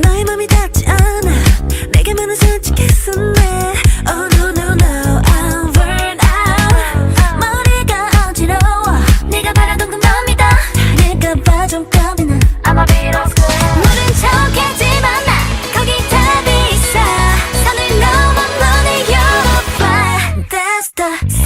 너의 맘이 닿지 않아 내게만은 솔직했었네 Oh no no no I'm burned out 머리가 어지러워 네가 바라던 그 맘이다 다를까봐 좀 겁이 나 I'm a bit old school 모른 척했지만 나 거기 답이 있어 선을 넘어 눈을 열어봐 That's the